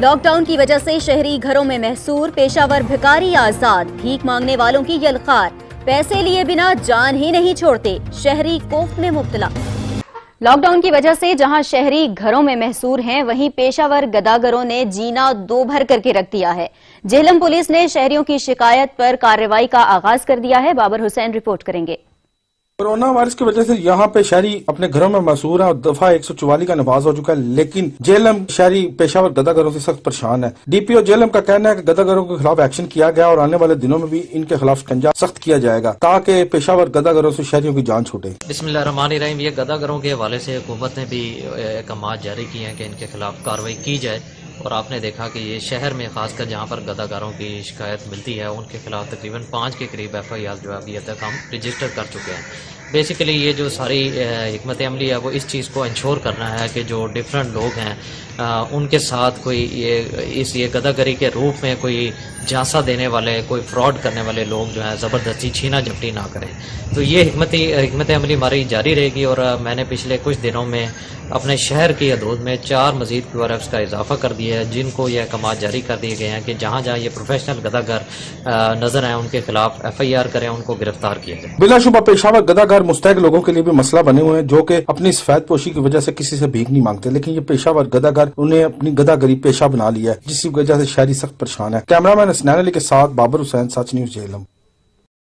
Lock down کی وجہ سے شہری گھروں میں محصور، پیشہ ور بھکاری آزاد، بھیک مانگنے والوں کی یلغار، پیسے لیے بنا جان ہی نہیں چھوڑتے، شہری کوفت میں مبتلا۔ لاک ڈاؤن کی وجہ سے جہاں شہری گھروں میں محصور ہیں، وہیں پیشہ ور گداگروں نے جینا دو بھر کر کے رکھ دیا ہے۔ جہلم پولیس نے شہریوں کی شکایت پر کارروائی کا آغاز کر دیا ہے۔ بابر حسین رپورٹ کریں گے۔ کورونا وائرس کی وجہ سے یہاں پہ شہری اپنے گھروں میں محصور ہیں اور دفعہ 144 کا نفاذ ہو چکا ہے، لیکن جہلم شہری پیشہ ور گداگروں سے سخت پریشان ہے۔ ڈی پی او جہلم کا کہنا ہے کہ گداگروں کے خلاف ایکشن کیا گیا اور آنے والے دنوں میں بھی ان کے خلاف شکنجہ سخت کیا جائے گا تاکہ پیشہ ور گداگروں سے شہریوں کی جان چھوٹے۔ بسم اللہ الرحمن الرحیم۔ یہ گداگروں کے حوالے سے حکومت نے بھی احکامات جاری کیے ہیں کہ ان کے خلاف کارروائی کی جائے، اور آپ نے دیکھا کہ یہ شہر میں خاص کر جہاں پر گداگروں کی شکایت ملتی ہے ان کے خلاف تقریباً 5 کے قریب ایف آئی آر جو ابھی تک ہم رجسٹر کر چکے ہیں۔ بیسیکلی یہ جو ساری حکمت عملی ہے وہ اس چیز کو انشور کرنا ہے کہ جو ڈفرینٹ لوگ ہیں ان کے ساتھ کوئی یہ گداگری کے روپ میں کوئی جھانسا دینے والے، کوئی فراڈ کرنے والے لوگ جو ہیں زبردستی چھینا جھپٹی نہ کریں۔ تو یہ حکمت عملی ہماری جاری رہے گی، اور میں نے پچھلے کچھ دنوں میں اپنے شہر کی حدود میں 4 مزید کیو آر ایفس کا اضافہ کر دیا ہے، جن کو یہ احکامات جاری کر دیے گئے ہیں کہ جہاں جہاں یہ پروفیشنل گداگر نظر آئیں ان کے خلاف ایف آئی آر کریں، ان کو گرفتار کیا جائے۔ بلا شبہ پیشہ ور گداگر مستحق لوگوں کے لیے بھی مسئلہ بنے ہوئے ہیں جو کہ اپنی سفید پوشی کی وجہ سے کسی سے بھیک نہیں مانگتے، لیکن یہ پیشہ ور گداگر انہیں اپنی گداگری پیشہ بنا لیا ہے، جس کی وجہ سے شہری سخت پریشان ہے۔ کیمرہ مین حسنین علی کے ساتھ بابر حسین، سچ نیوز جہلم۔